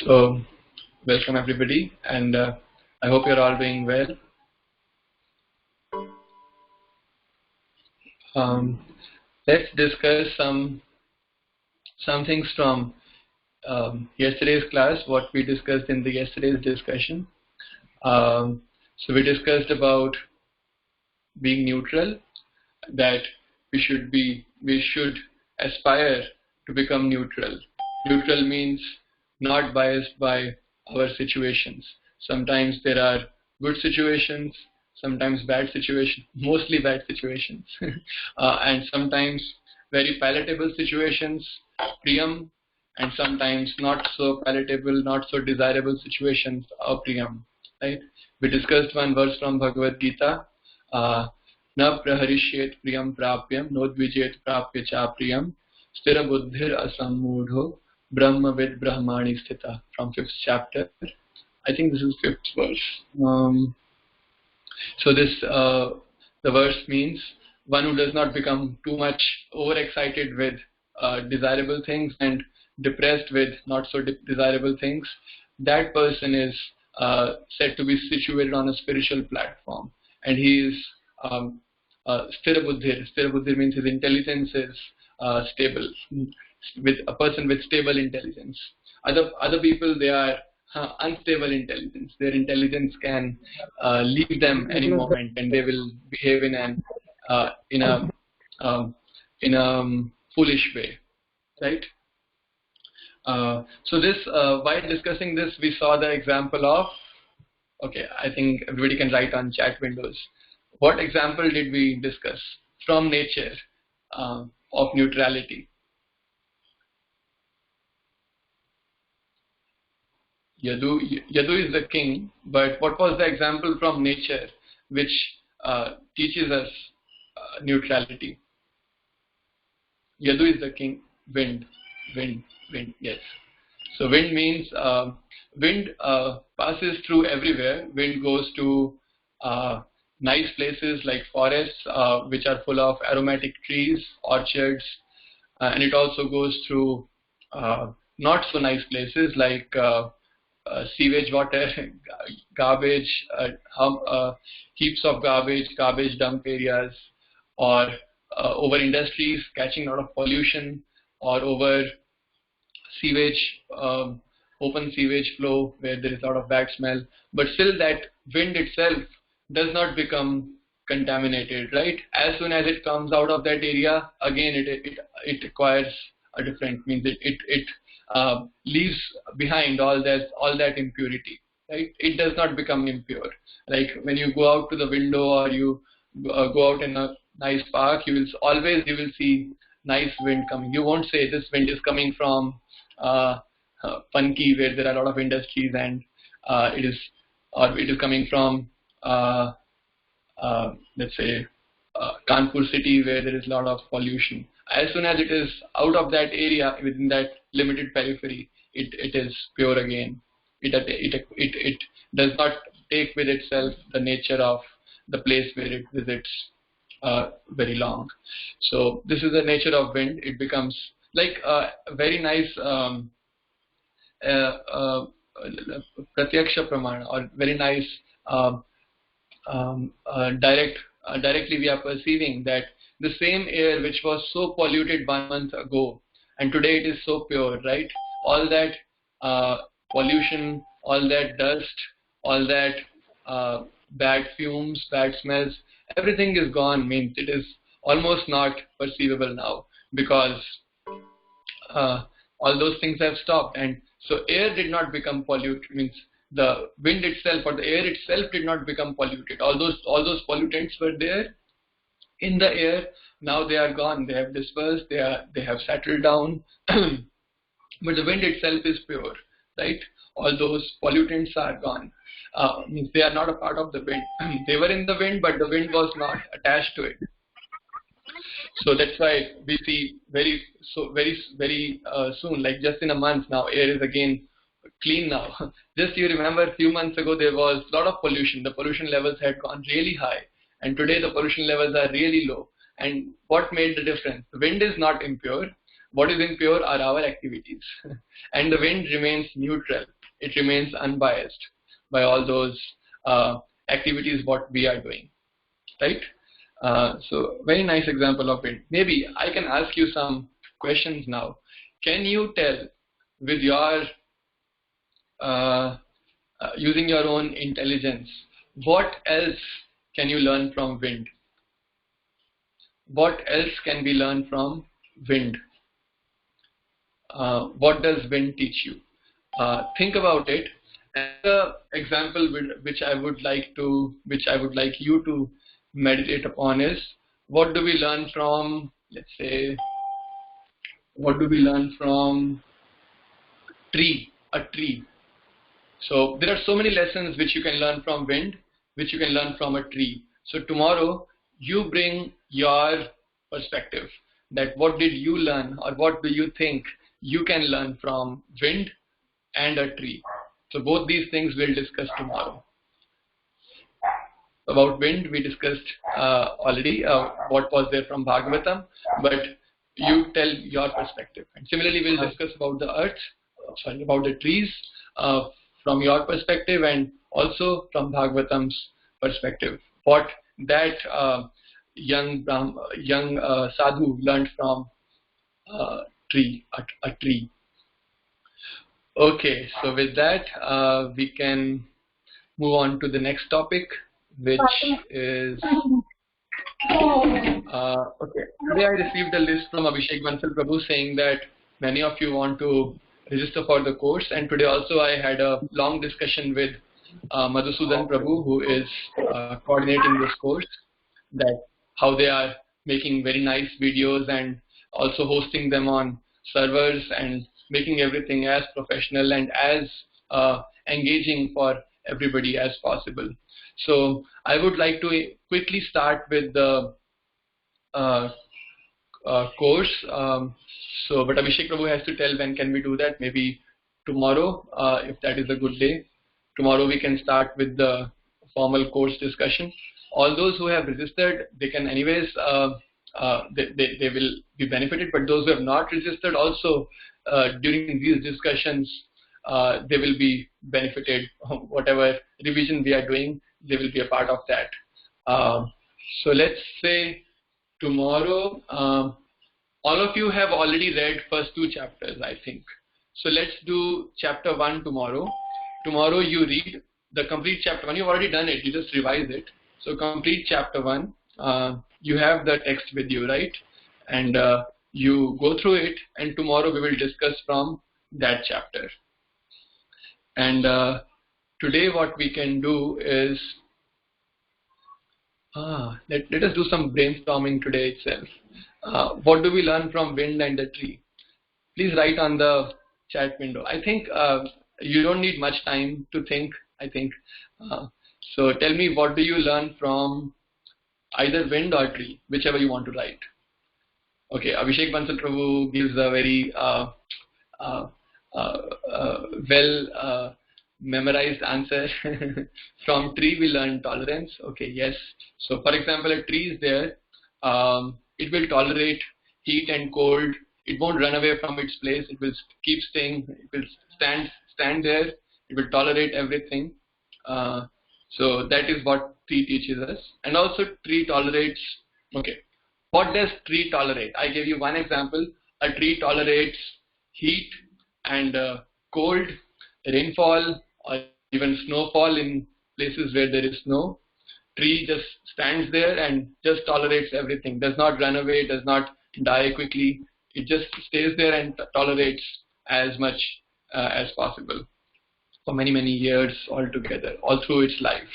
So, welcome everybody, and I hope you're all doing well. Let's discuss some things from yesterday's class. What we discussed in the yesterday's discussion. So we discussed about being neutral, that we should aspire to become neutral. Neutral means not biased by our situations. Sometimes there are good situations, sometimes bad situations, mostly bad situations, and sometimes very palatable situations, priyam, and sometimes not so palatable, not so desirable situations, apriyam. Right? We discussed one verse from Bhagavad Gita. Na praharishyet priyam prapyam nodvijet prapya cha priyam stira buddhir asammudho brahmavid brahmani sthita, from 5th chapter. I think this is 5th verse. So this the verse means one who does not become too much overexcited with desirable things and depressed with not so desirable things. That person is said to be situated on a spiritual platform, and he is sthira buddhir. Sthira buddhir means his intelligence is stable, with a person with stable intelligence. Other people, they are unstable intelligence. Their intelligence can leave them any moment, and they will behave in a foolish way, right? So this, while discussing this, we saw the example of. Okay, I think everybody can write on chat windows. What example did we discuss from nature of neutrality? Yadu is the king, but what was the example from nature which teaches us neutrality? Yadu is the king. Wind, yes. So wind means wind passes through everywhere. Wind goes to nice places like forests, which are full of aromatic trees, orchards, and it also goes through not so nice places like sewage water, garbage, heaps of garbage dump areas, or over industries catching a lot of pollution, or over sewage, open sewage flow where there is a lot of bad smell. But still that wind itself does not become contaminated, right? As soon as it comes out of that area, again it acquires a different, means it leaves behind all that impurity, right? It does not become impure. Like when you go out to the window, or you go out in a nice park, you will see nice wind coming. You won't say this wind is coming from Panki, where there are a lot of industries, and it is coming from let's say Kanpur city, where there is a lot of pollution. As soon as it is out of that area, within that limited periphery, it is pure again. It does not take with itself the nature of the place where it visits very long. So this is the nature of wind. It becomes like a very nice pratyaksha pramana, or very nice directly we are perceiving that the same air which was so polluted 1 month ago, and today it is so pure, right? All that pollution, all that dust, all that bad fumes, bad smells, everything is gone. Means it is almost not perceivable now, because all those things have stopped. And so air did not become polluted, means the wind itself or the air itself did not become polluted. All those pollutants were there in the air. Now they are gone. They have dispersed. They have settled down. But the wind itself is pure, right? All those pollutants are gone. Means they are not a part of the wind. They were in the wind, but the wind was not attached to it. So that's why we see very soon, like just in a month now, air is again clean now. Just you remember a few months ago there was a lot of pollution. The pollution levels had gone really high, and today the pollution levels are really low. And what made the difference? The wind is not impure, What is impure are our activities. And the wind remains neutral. It remains unbiased by all those activities what we are doing, right? So very nice example of it. Maybe I can ask you some questions now. Can you tell with your using your own intelligence, what else can you learn from wind? What else can we learn from wind? What does wind teach you? Think about it. And the example which I would like you to meditate upon is, what do we learn from, let's say, what do we learn from a tree? So there are so many lessons which you can learn from wind, which you can learn from a tree. So tomorrow you bring your perspective, that what did you learn, or what do you think you can learn from wind and a tree. So both these things we'll discuss tomorrow. About wind we discussed already what was there from Bhagavatam, but you tell your perspective. And similarly we'll discuss about the earth, about the trees from your perspective, and also from Bhagavatam's perspective. What that young sadhu learned from a tree. Okay, so with that we can move on to the next topic, which is okay. Today I received a list from Abhishek Bansal Prabhu saying that many of you want to register for the course, and today also I had a long discussion with Madhusudan Prabhu, who is coordinating this course, that how they are making very nice videos and also hosting them on servers and making everything as professional and as engaging for everybody as possible. So I would like to quickly start with the course. But Abhishek Prabhu has to tell when can we do that. Maybe tomorrow, if that is a good day. Tomorrow we can start with the formal course discussion. All those who have registered, they can anyways, they will be benefited. But those who have not registered also, during these discussions, they will be benefited. Whatever revision we are doing, they will be a part of that. So let's say tomorrow, all of you have already read first two chapters, I think. So let's do chapter 1 tomorrow. Tomorrow you read the complete chapter 1. You've already done it. You just revise it. So complete chapter 1. You have the text with you, right? And you go through it. And tomorrow we will discuss from that chapter. And today what we can do is, let us do some brainstorming today itself. What do we learn from wind and the tree? Please write on the chat window. I think you don't need much time to think, I think. So tell me, what do you learn from either wind or tree, whichever you want to write. Okay, Abhishek Bansal Prabhu gives a very well memorized answer. From tree we learn tolerance. Okay, yes. So for example, a tree is there. It will tolerate heat and cold. It won't run away from its place. It will keep staying. It will stand there. It will tolerate everything. So that is what tree teaches us. And also tree tolerates. Okay, what does tree tolerate? I gave you one example. A tree tolerates heat and cold, rainfall, or even snowfall in places where there is snow. Tree just stands there and just tolerates everything. Does not run away. Does not die quickly. It just stays there and tolerates as much as possible for many, many years altogether, all through its life.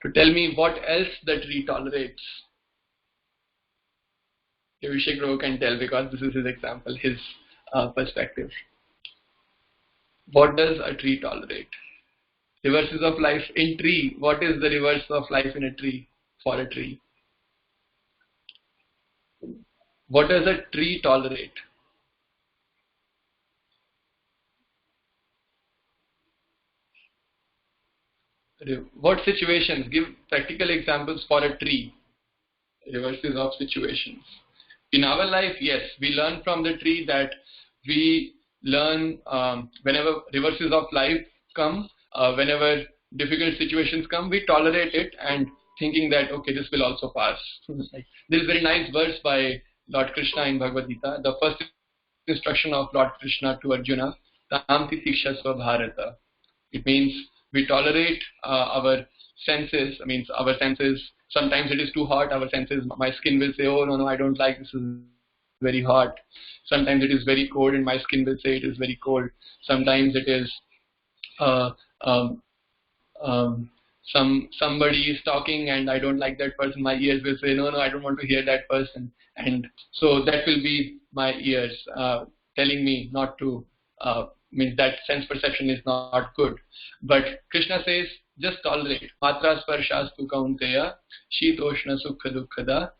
To tell me what else the tree tolerates. Abhishek Prabhu can tell because this is his example, his perspective. What does a tree tolerate? Reverses of life in tree. What is the reverse of life in a tree for a tree? What does a tree tolerate? What situations? Give practical examples for a tree. Reverses of situations. In our life, yes, we learn from the tree that we learn whenever reverses of life come, whenever difficult situations come, we tolerate it and thinking that, okay, this will also pass. Like, there is a very nice verse by Lord Krishna in Bhagavad Gita. The first instruction of Lord Krishna to Arjuna, Tam titiksha sva bharata. It means we tolerate our senses. I mean, our senses, sometimes it is too hot. Our senses, my skin will say, oh, no, no, I don't like this. Is very hot. Sometimes it is very cold and my skin will say it is very cold. Sometimes it is uh, um, somebody is talking and I don't like that person. My ears will say, no, no, I don't want to hear that person. And so that will be my ears telling me not to, means that sense perception is not good. But Krishna says, just tolerate. Matra sparshastu kaunteya, shitoshna sukha dukkhada,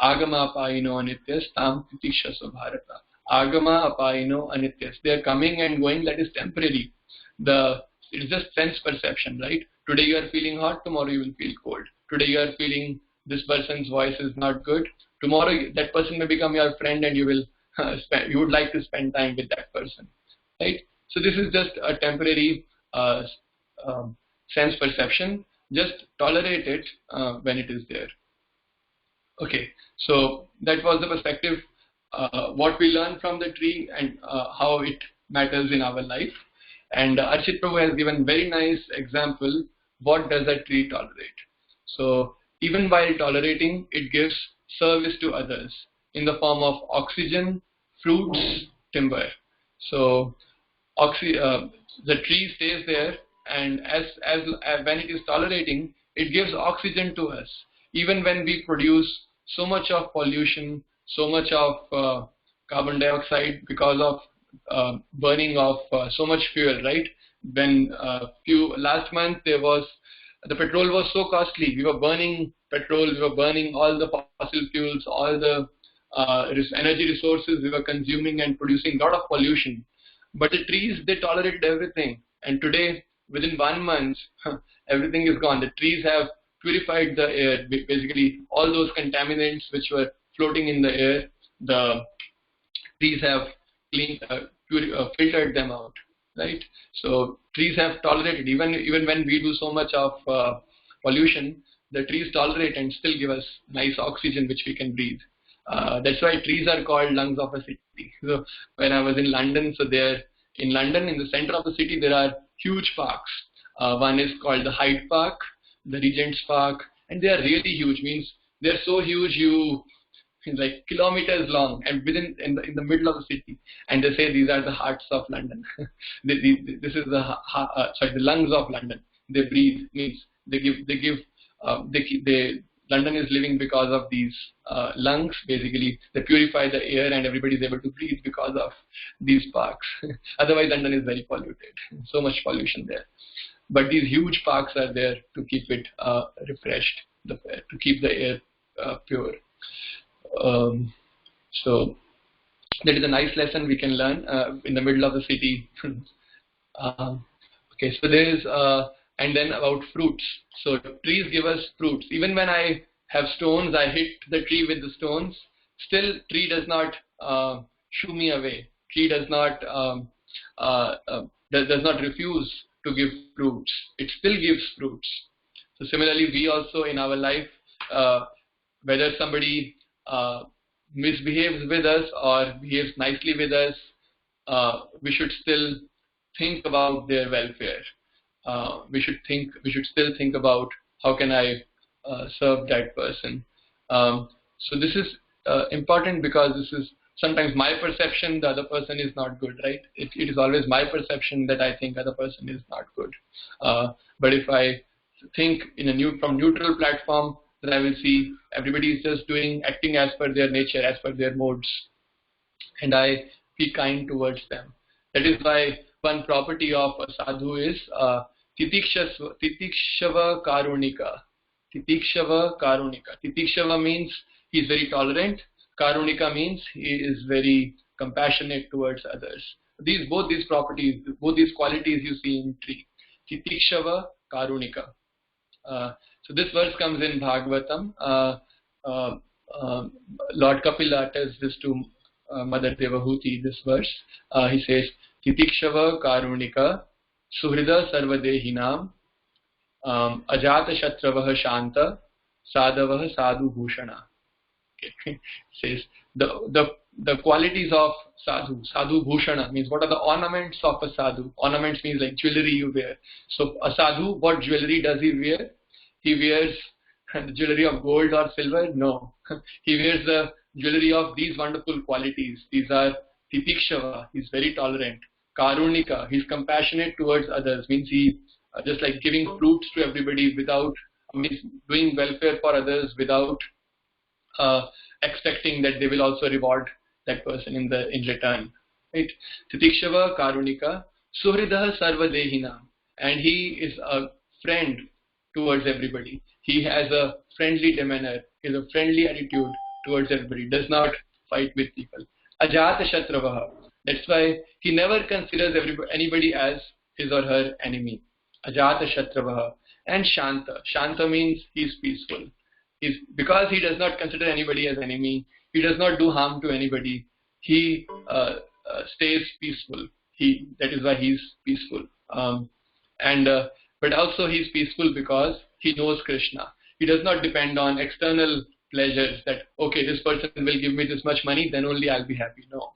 agama apayino anityas, tam titikshaso bharata. Agama apayino anityas. They are coming and going, that is temporary. It is just sense perception, right? Today you are feeling hot, tomorrow you will feel cold. Today you are feeling this person's voice is not good. Tomorrow that person may become your friend and you will you would like to spend time with that person, right? So this is just a temporary sense perception. Just tolerate it when it is there. Okay, so that was the perspective, what we learn from the tree and how it matters in our life. And Archit Prabhu has given very nice example, what does a tree tolerate? So even while tolerating, it gives service to others in the form of oxygen, fruits, timber. So the tree stays there, and as when it is tolerating, it gives oxygen to us. Even when we produce so much of pollution, so much of carbon dioxide because of burning of so much fuel, right? When last month the petrol was so costly. We were burning petrol, we were burning all the fossil fuels, all the energy resources we were consuming and producing a lot of pollution. But the trees, they tolerated everything. And today, within 1 month, everything is gone. The trees have purified the air. Basically, all those contaminants which were floating in the air, the trees have filtered them out, right? So trees have tolerated, even when we do so much of pollution, the trees tolerate and still give us nice oxygen which we can breathe. That's why trees are called lungs of a city. So when I was in London, in London, in the center of the city, there are huge parks. One is called the Hyde Park, the Regent's Park, and they are really huge. Means they're so huge, like kilometers long, and in the middle of the city. And they say these are the hearts of London. This is the lungs of London. They breathe, means London is living because of these lungs. Basically, they purify the air, and everybody is able to breathe because of these parks. Otherwise, London is very polluted. So much pollution there. But these huge parks are there to keep it refreshed, to keep the air pure. So that is a nice lesson we can learn in the middle of the city. Okay, so there is and then about fruits. So trees give us fruits. Even when I have stones, I hit the tree with the stones. Still, tree does not shoo me away. Tree does not does not refuse to give fruits. It still gives fruits. So similarly, we also in our life, whether somebody misbehaves with us or behaves nicely with us, we should still think about their welfare. We should still think about how can I serve that person. So this is important because this is sometimes my perception, the other person is not good, right? It is always my perception that I think other person is not good. But if I think from neutral platform, then I will see everybody is just acting as per their nature, as per their modes, and I be kind towards them. That is why one property of a sadhu is titikshava karunika. Titikshava karunika. Titikshava means he is very tolerant. Karunika means he is very compassionate towards others. Both these properties, both these qualities you see in tree. Titikshava karunika. So this verse comes in Bhagavatam. Lord Kapila tells this to Mother Devahuti, this verse. He says, Titikshava Karunika Suhrida Sarvadehinam Ajata Shatravah Shanta Sadhavah Sadhu Bhushana. Okay. Says the qualities of sadhu bhushana means what are the ornaments of a sadhu. Ornaments means like jewelry you wear. So a sadhu, what jewelry does he wear? He wears the jewelry of gold or silver? No. He wears the jewelry of these wonderful qualities. These are titikshava, he's very tolerant. Karunika, he's compassionate towards others, means he just like giving fruits to everybody without, means doing welfare for others without expecting that they will also reward that person in return. Right? Titikshava Karunika Suhridaha Sarvadehinam, and he is a friend towards everybody. He has a friendly demeanor, he has a friendly attitude towards everybody, does not fight with people. Ajata Shatravaha, that's why he never considers anybody as his or her enemy. Ajata Shatravaha. And Shanta. Shanta means he's peaceful. Because he does not consider anybody as enemy, he does not do harm to anybody, he stays peaceful. That is why he's peaceful. But also he's peaceful because he knows Krishna. He does not depend on external pleasures that, okay, this person will give me this much money, then only I'll be happy. No.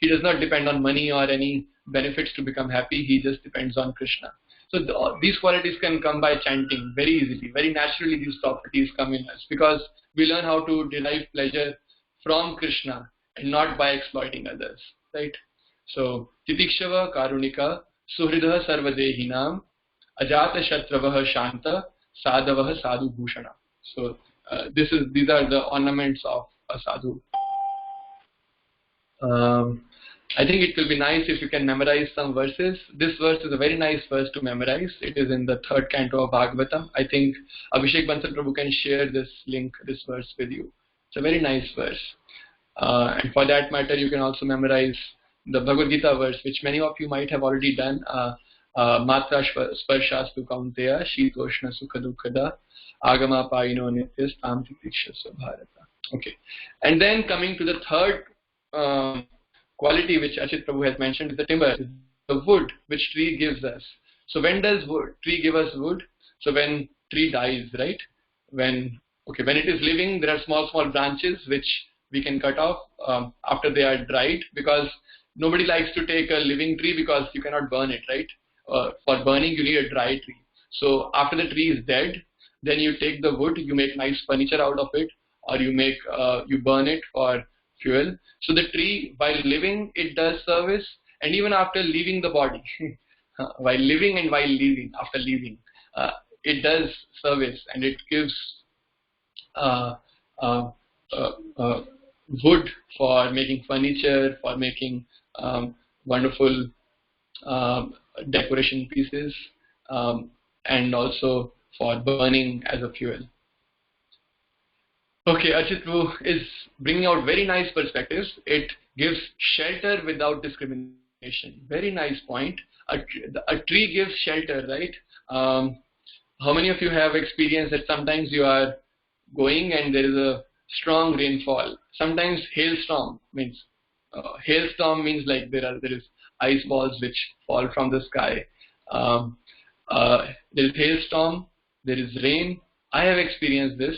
He does not depend on money or any benefits to become happy. He just depends on Krishna. So these qualities can come by chanting very easily, very naturally. These properties come in us because we learn how to derive pleasure from Krishna and not by exploiting others, right? So Titikshava Karunika Suhridaha Sarvadehinam Ajata Shatravah Shanta Sadhavah Sadhu Bhushana. So these are the ornaments of a sadhu. I think it will be nice if you can memorize some verses. This verse is a very nice verse to memorize. It is in the 3rd canto of Bhagavatam. I think Abhishek Bansal Prabhu can share this verse with you. It's a very nice verse. And for that matter, you can also memorize the Bhagavad Gita verse, which many of you might have already done. Matra Sparshastu Kaunteya Shitoshna Sukha Dukkada Agama Payino Nityas Tam Titikshasva Bharata. Okay. And then coming to the third quality which Achit Prabhu has mentioned is the timber, the wood which tree gives us. So when does tree give us wood? So when tree dies, right? When it is living, there are small branches which we can cut off after they are dried, because nobody likes to take a living tree because you cannot burn it, right? For burning you need a dry tree. So after the tree is dead, then you take the wood, you make nice furniture out of it, or you burn it for fuel. So the tree, while living, it does service, and even after leaving the body, while living and while leaving, after leaving, it does service, and it gives wood for making furniture, for making wonderful decoration pieces, and also for burning as a fuel. Okay, Achit Prabhu is bringing out very nice perspectives. It gives shelter without discrimination. Very nice point. A tree gives shelter, right? How many of you have experienced that sometimes you are going and there is a strong rainfall? Sometimes hailstorm means like there is ice balls which fall from the sky. There is hailstorm, there is rain. I have experienced this.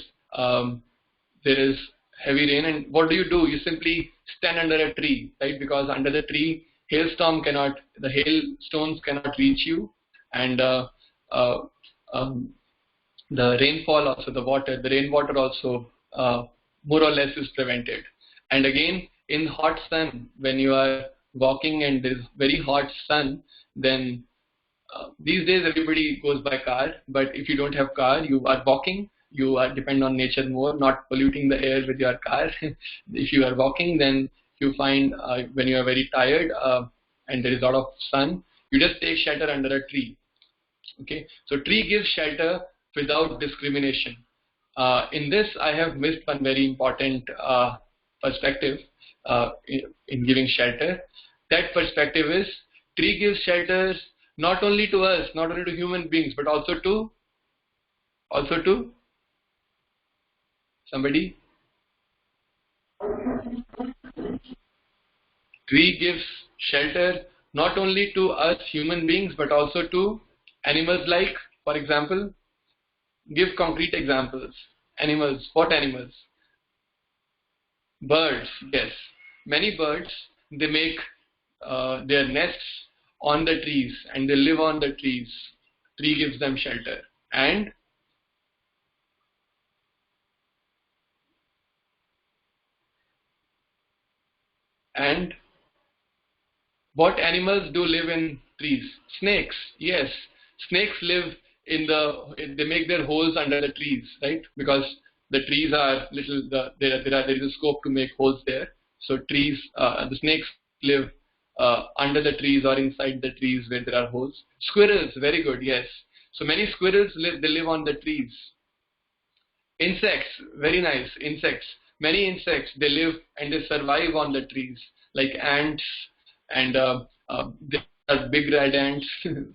There is heavy rain, and what do? You simply stand under a tree, right? Because under the tree, the hailstones cannot reach you, and the rainfall also, the rainwater also more or less is prevented. And again, in hot sun, when you are walking and there is very hot sun, then these days everybody goes by car, but if you don't have car, you are walking, you are depend on nature more, not polluting the air with your car. If you are walking, then you find when you are very tired and there is a lot of sun, you just take shelter under a tree. Okay, so tree gives shelter without discrimination. In this, I have missed one very important perspective in giving shelter. That perspective is tree gives shelters not only to us, not only to human beings, but also to somebody. Tree gives shelter not only to us human beings but also to animals like, for example, give concrete examples. Animals, what animals? Birds, yes. Many birds, they make their nests on the trees and they live on the trees. Tree gives them shelter. And what animals do live in trees? Snakes, yes. Snakes live they make their holes under the trees, right? Because the trees are there is a scope to make holes there. So the snakes live under the trees or inside the trees where there are holes. Squirrels, very good, yes. So many squirrels they live on the trees. Insects, very nice. Insects. Many insects, they live and they survive on the trees, like ants, and there are big red ants,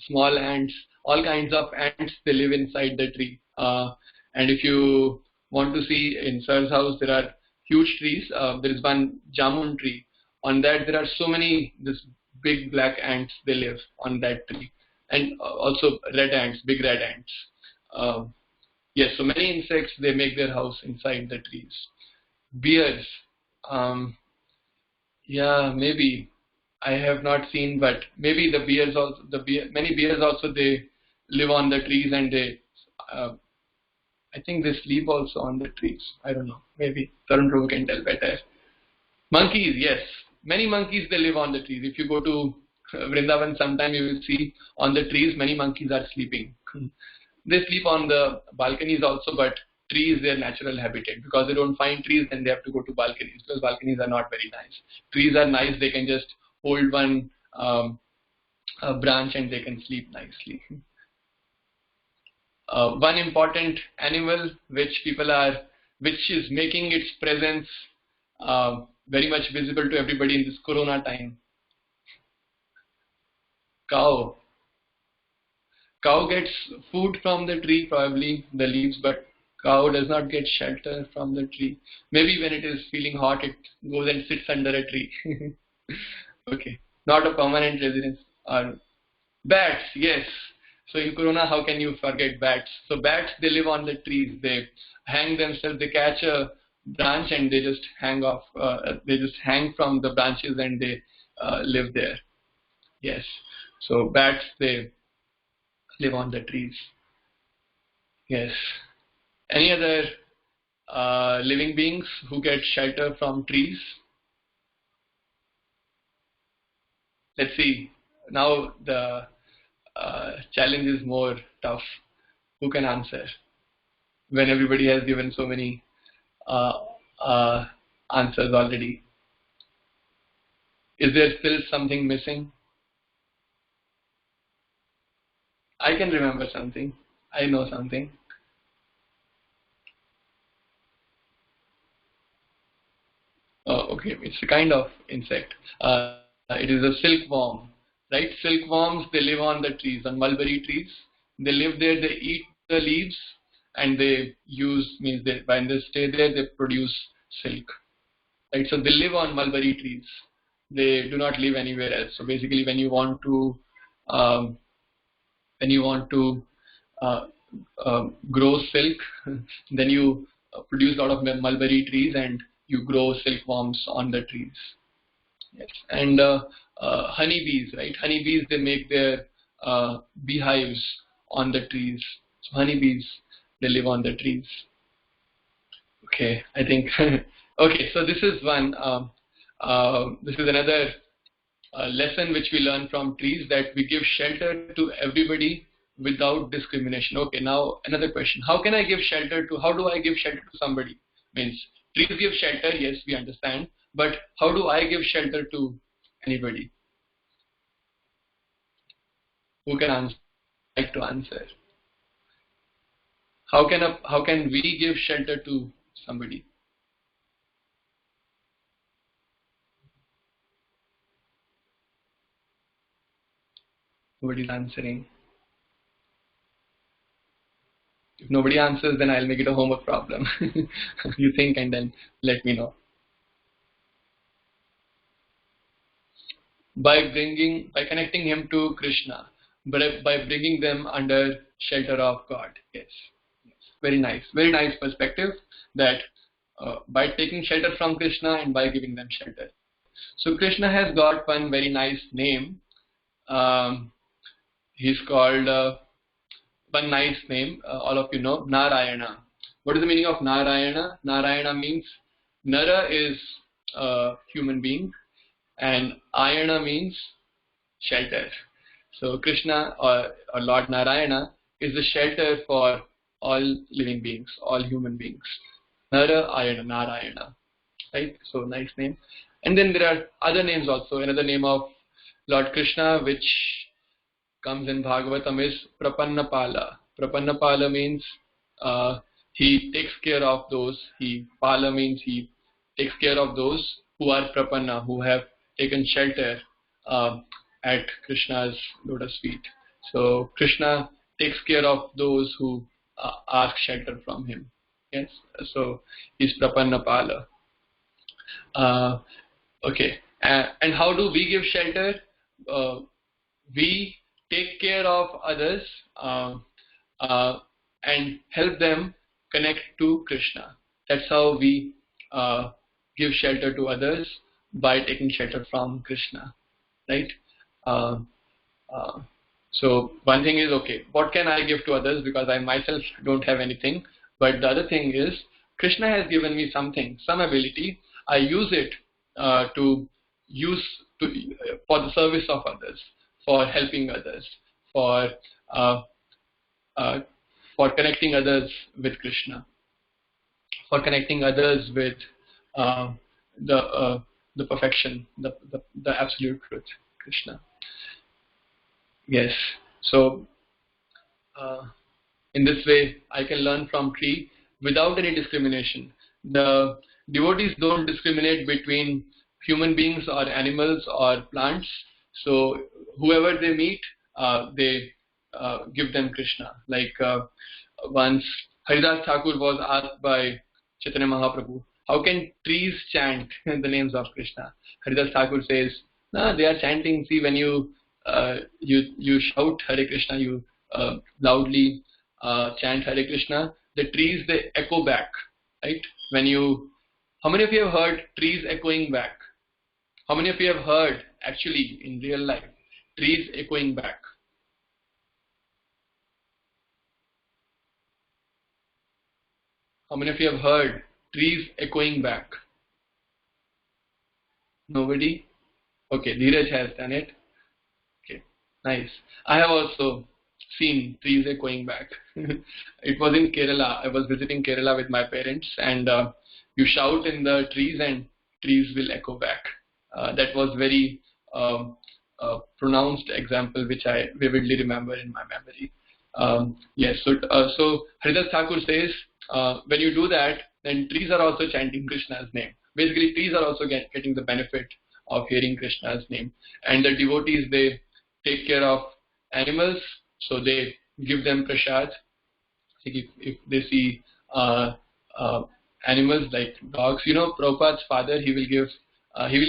small ants, all kinds of ants, they live inside the tree. And if you want to see in Sir's house, there are huge trees. There is one jamun tree. On that, there are so many, this big black ants, they live on that tree. And also red ants, big red ants. Uh, Yes, so many insects, they make their house inside the trees. Bears, um, yeah, maybe. I have not seen, but maybe many bears also, they live on the trees and uh, I think they sleep also on the trees. I don't know. Maybe Tarun Prabhu can tell better. Monkeys, yes. Many monkeys, they live on the trees. If you go to Vrindavan sometime, you will see on the trees, many monkeys are sleeping. They sleep on the balconies also, but tree is their natural habitat. Because they don't find trees, then they have to go to balconies, because balconies are not very nice. Trees are nice, they can just hold one a branch and they can sleep nicely. One important animal which is making its presence very much visible to everybody in this corona time. Cow. Cow gets food from the tree, probably the leaves, but cow does not get shelter from the tree. Maybe when it is feeling hot, it goes and sits under a tree. Okay, not a permanent residence. Or bats, yes. So in Corona, how can you forget bats? So bats, they live on the trees. They hang themselves. They catch a branch and they just hang off. They just hang from the branches and they live there. Yes. So bats, they live on the trees. Yes. Any other living beings who get shelter from trees? Let's see. Now the challenge is more tough. Who can answer? When everybody has given so many uh, uh, answers already. Is there still something missing? I can remember something. I know something. Oh, okay. It's a kind of insect. It is a silkworm, right? Silkworms, they live on the trees, on mulberry trees. They live there, they eat the leaves, and they when they stay there, they produce silk, right? So they live on mulberry trees. They do not live anywhere else. So basically, um, when you want to uh, grow silk, then you produce a lot of mulberry trees and you grow silkworms on the trees. Yes, and honeybees, right? Honeybees, they make their beehives on the trees. So honeybees, they live on the trees. Okay, I think. Okay, so this is one. This is another lesson which we learn from trees, that we give shelter to everybody without discrimination. Okay, now another question. How do I give shelter to somebody? Means trees give shelter, yes, we understand, but how do I give shelter to anybody? Who can answer? Like to answer? How can we give shelter to somebody? Nobody's answering. If nobody answers, then I'll make it a homework problem. You think and then let me know. by connecting him to Krishna, but by bringing them under shelter of God. Yes, yes. Very nice perspective that by taking shelter from Krishna and by giving them shelter. So Krishna has got one very nice name. Um, he's called one nice name. All of you know Narayana. What is the meaning of Narayana? Narayana means Nara is a human being, and Ayana means shelter. So Krishna or Lord Narayana is the shelter for all living beings, all human beings. Nara Ayana, Narayana. Right? So nice name. And then there are other names also. Another name of Lord Krishna which comes in Bhagavatam is Prapannapala. Prapannapala means he takes care of those. Pala means he takes care of those who are Prapanna, who have taken shelter at Krishna's lotus feet. So Krishna takes care of those who ask shelter from him. Yes, so he's Prapannapala. Okay, and how do we give shelter? We take care of others and help them connect to Krishna. That's how we give shelter to others, by taking shelter from Krishna, right? So one thing is, okay, what can I give to others, because I myself don't have anything. But the other thing is, Krishna has given me something, some ability. I use it for the service of others, for helping others, for connecting others with Krishna, for connecting others with the perfection, the absolute truth, Krishna. Yes. So in this way, I can learn from tree without any discrimination. The devotees don't discriminate between human beings or animals or plants. So whoever they meet, they give them Krishna. Like once Haridas Thakur was asked by Chaitanya Mahaprabhu, how can trees chant the names of Krishna? Haridas Thakur says, no, they are chanting. See, when you shout Hare Krishna, you loudly chant Hare Krishna, the trees, they echo back, right? How many of you have heard trees echoing back? How many of you have heard, actually, in real life, trees echoing back? How many of you have heard trees echoing back? Nobody? Okay, Dheeraj has done it. Okay, nice. I have also seen trees echoing back. It was in Kerala. I was visiting Kerala with my parents, and you shout in the trees and trees will echo back. That was very pronounced example which I vividly remember in my memory. Yes, so Haridas Thakur says, when you do that, then trees are also chanting Krishna's name. Basically, trees are also getting the benefit of hearing Krishna's name. And the devotees, they take care of animals, so they give them prasad. If they see animals like dogs, Prabhupada's father, he will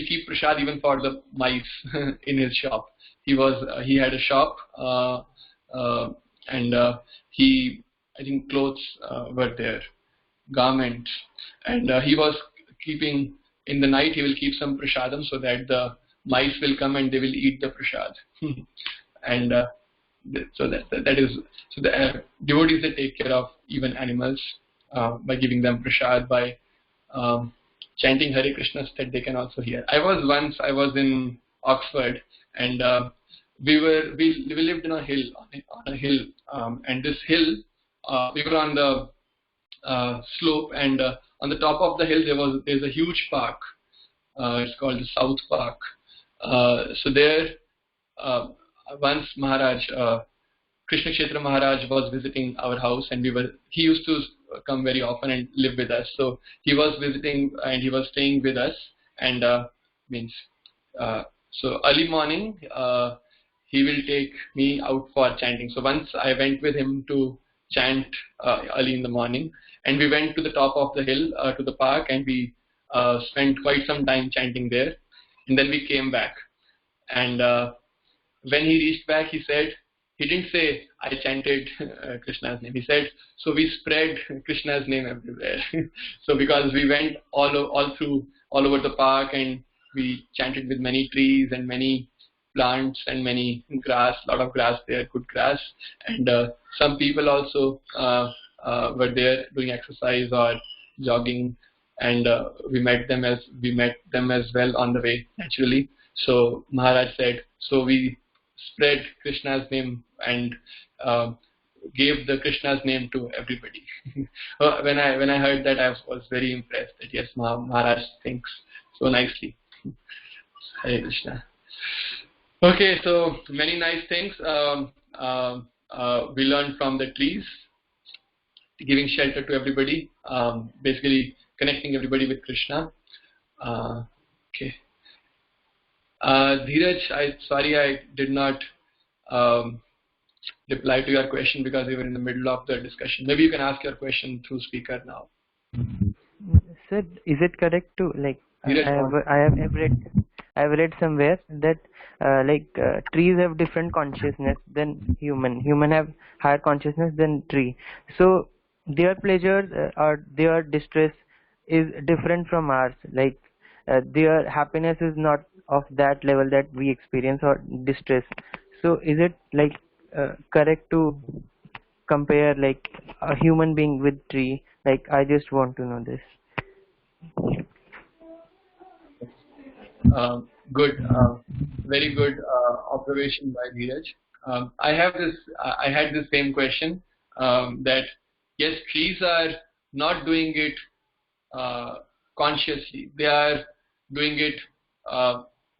keep prasad even for the mice in his shop. He had a shop, and I think clothes were there, garments, and he was keeping, in the night he will keep some prasadam so that the mice will come and they will eat the prasad. And so the devotees, they take care of even animals by giving them prasad, by chanting Hare Krishnas that they can also hear. I was in Oxford, and we lived in a hill, and this hill, we were on the slope, and on the top of the hill there's a huge park. It's called the South Park. So there, once Maharaj, Krishna Kshetra Maharaj was visiting our house, and he used to come very often and live with us. So he was visiting and he was staying with us, and so early morning he will take me out for chanting. So once I went with him to chant early in the morning, and we went to the top of the hill, to the park, and we spent quite some time chanting there, and then we came back. And when he reached back, he said, he didn't say, I chanted Krishna's name. He said, so we spread Krishna's name everywhere. So because we went all over the park, and we chanted with many trees and many plants and many grass, lot of grass there, good grass. And some people also were there doing exercise or jogging, and we met them as well on the way, naturally. So Maharaj said, so we spread Krishna's name and gave the Krishna's name to everybody. When I heard that, I was very impressed that yes, Maharaj thinks so nicely. Hare Krishna. Okay, so many nice things we learned from the trees, giving shelter to everybody, basically connecting everybody with Krishna. Okay. Dheeraj, sorry I did not reply to your question because we were in the middle of the discussion. Maybe you can ask your question through speaker now. Sir, is it correct to I have read somewhere that trees have different consciousness than human. Human have higher consciousness than tree. So their pleasures or their distress is different from ours. Their happiness is not of that level that we experience, or distress. So is it correct to compare a human being with tree? I just want to know this. Good, very good observation by Dheeraj. I had the same question, that yes, trees are not doing it consciously. They are doing it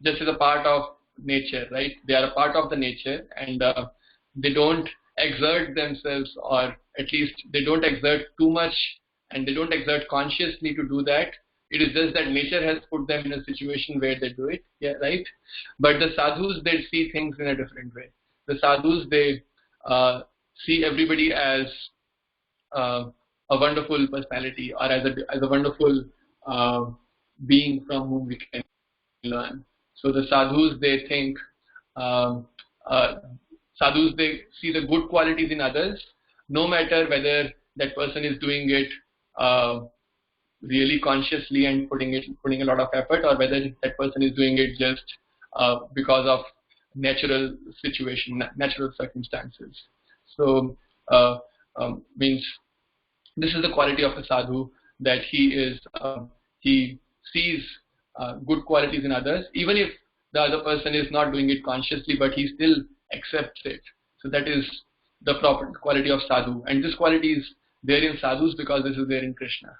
just as a part of nature, right? They are a part of the nature, and they don't exert themselves, or at least they don't exert too much, and they don't exert consciously to do that. It is just that nature has put them in a situation where they do it, yeah, right? But the sadhus, they see things in a different way. The sadhus, they see everybody as a wonderful personality, or as a wonderful being from whom we can learn. So the sadhus, they think, sadhus, they see the good qualities in others, no matter whether that person is doing it really consciously and putting a lot of effort, or whether that person is doing it just because of natural circumstances. So means this is the quality of a sadhu, that he sees good qualities in others, even if the other person is not doing it consciously, but he still accepts it. So that is the proper quality of sadhu, and this quality is there in sadhus because this is there in Krishna.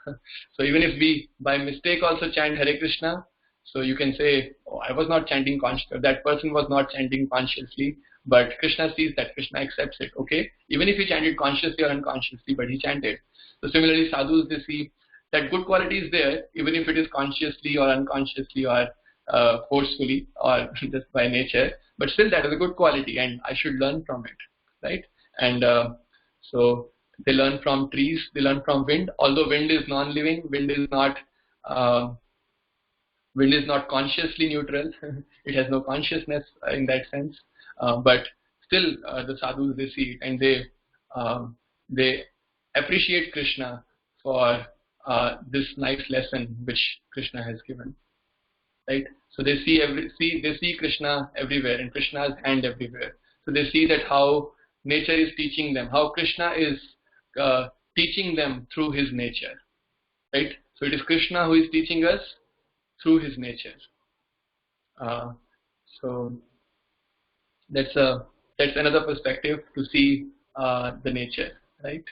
So even if we by mistake also chant Hare Krishna, so you can say, oh, I was not chanting consciously, that person was not chanting consciously, but Krishna sees that, Krishna accepts it. Okay, even if he chanted consciously or unconsciously, but he chanted. So similarly, sadhus, they see that good quality is there, even if it is consciously or unconsciously, or forcefully, or just by nature, but still that is a good quality, and I should learn from it, right? And so they learn from trees, they learn from wind. Although wind is non-living, wind is not consciously neutral. It has no consciousness in that sense, but still the sadhus, they see it, and they appreciate Krishna for this nice lesson which Krishna has given, right? So they see Krishna everywhere, and Krishna's hand everywhere. So they see that how nature is teaching them, how Krishna is teaching them through his nature, right? So it is Krishna who is teaching us through his nature. So that's another perspective to see the nature, right?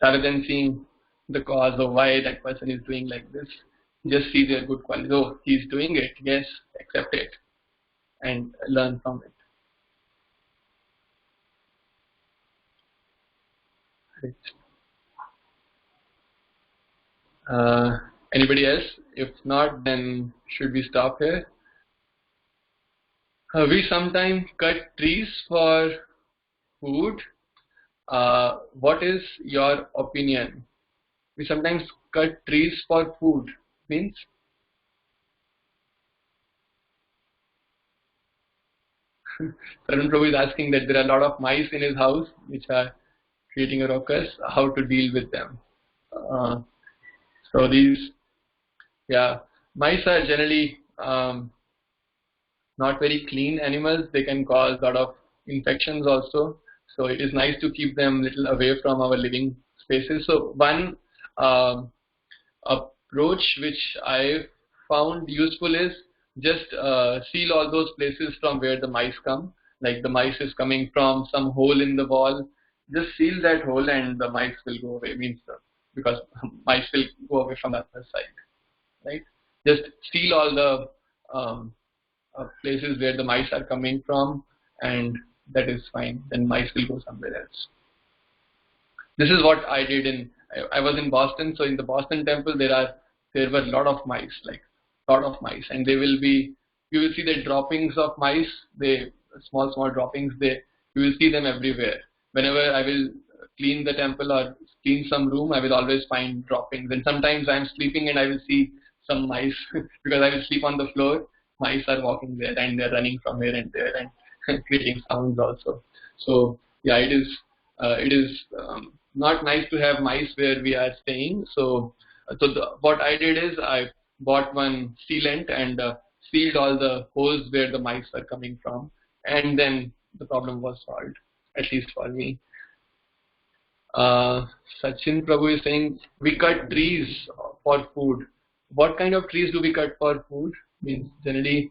Rather than seeing the cause of why that person is doing like this, just see their good qualities. Oh, he's doing it, yes, accept it and learn from it. Right. Anybody else? If not, then should we stop here? We sometimes cut trees for food. What is your opinion? We sometimes cut trees for food. Means? Tarun Prabhu is asking that there are a lot of mice in his house which are creating a ruckus, how to deal with them. So these, yeah, mice are generally not very clean animals. They can cause a lot of infections also. So it is nice to keep them little away from our living spaces. So one approach which I found useful is just seal all those places from where the mice come. Like the mice is coming from some hole in the wall, just seal that hole and the mice will go away. Means because mice will go away from the other side, right? Just seal all the places where the mice are coming from, and that is fine. Then mice will go somewhere else. This is what I did I was in Boston, so in the Boston temple there were a lot of mice, like lot of mice, and you will see the droppings of mice, they small droppings, you will see them everywhere. Whenever I will clean the temple or clean some room, I will always find droppings, and sometimes I am sleeping and I will see some mice because I will sleep on the floor. Mice are walking there and they're running from here and there and creating sounds also. So yeah, it is not nice to have mice where we are staying. So what I did is I bought one sealant and sealed all the holes where the mice were coming from, and then the problem was solved, at least for me. Sachin Prabhu is saying we cut trees for food. What kind of trees do we cut for food? Means generally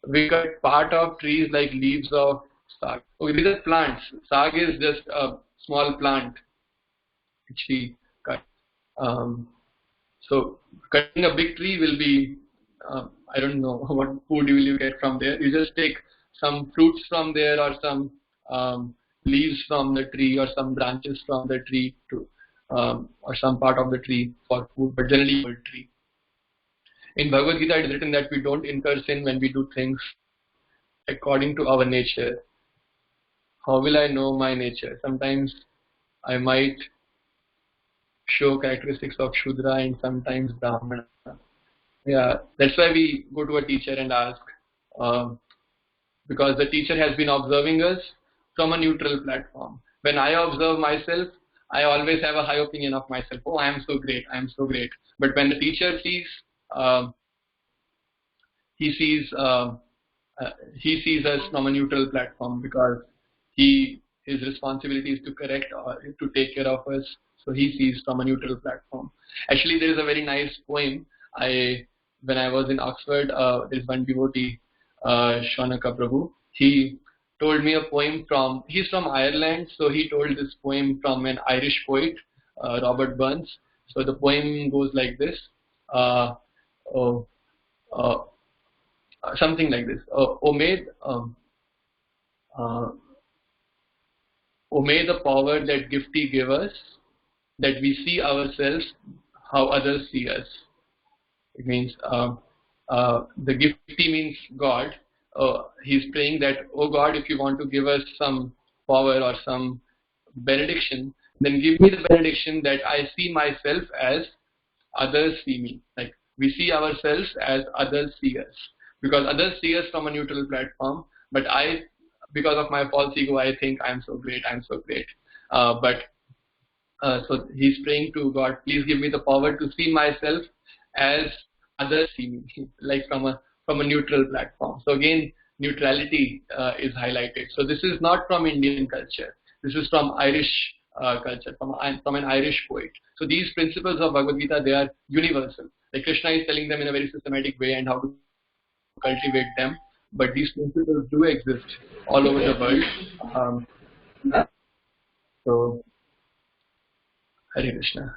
we cut part of trees like leaves of sag. Okay, these are plants. Sag is just a small plant which we cut. So cutting a big tree will be, I don't know what food will you get from there. You just take some fruits from there or some leaves from the tree or some branches from the tree to, or some part of the tree for food, but generally a tree. In Bhagavad Gita it is written that we don't incur sin when we do things according to our nature. How will I know my nature? Sometimes I might show characteristics of Shudra and sometimes Brahmana. Yeah, that's why we go to a teacher and ask, because the teacher has been observing us from a neutral platform. When I observe myself, I always have a high opinion of myself. Oh, I am so great, I am so great. But when the teacher sees, he sees us from a neutral platform because his responsibility is to correct or to take care of us. So he sees from a neutral platform. Actually, there is a very nice poem. When I was in Oxford, there is one devotee, Shaunaka Prabhu. He told me a poem he's from Ireland, so he told this poem from an Irish poet, Robert Burns. So the poem goes like this. Something like this. O may the power that gifty give us, that we see ourselves how others see us. It means the gifty means God. He's praying that, oh God, if you want to give us some power or some benediction, then give me the benediction that I see myself as others see me. Like we see ourselves as others see us. Because others see us from a neutral platform, but because of my false ego, I think I'm so great, I'm so great. So he's praying to God, please give me the power to see myself as others see me, like from a neutral platform. So again, neutrality is highlighted. So this is not from Indian culture. This is from Irish culture, from an Irish poet. So these principles of Bhagavad Gita, they are universal. Like Krishna is telling them in a very systematic way and how to cultivate them, but these principles do exist all over the world. So Hare Krishna.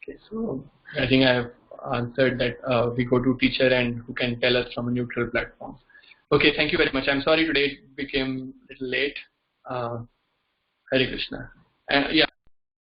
Okay, so I think I have answered that we go to teacher and who can tell us from a neutral platform. Okay, thank you very much. I'm sorry today it became a little late. Hare Krishna. Yeah.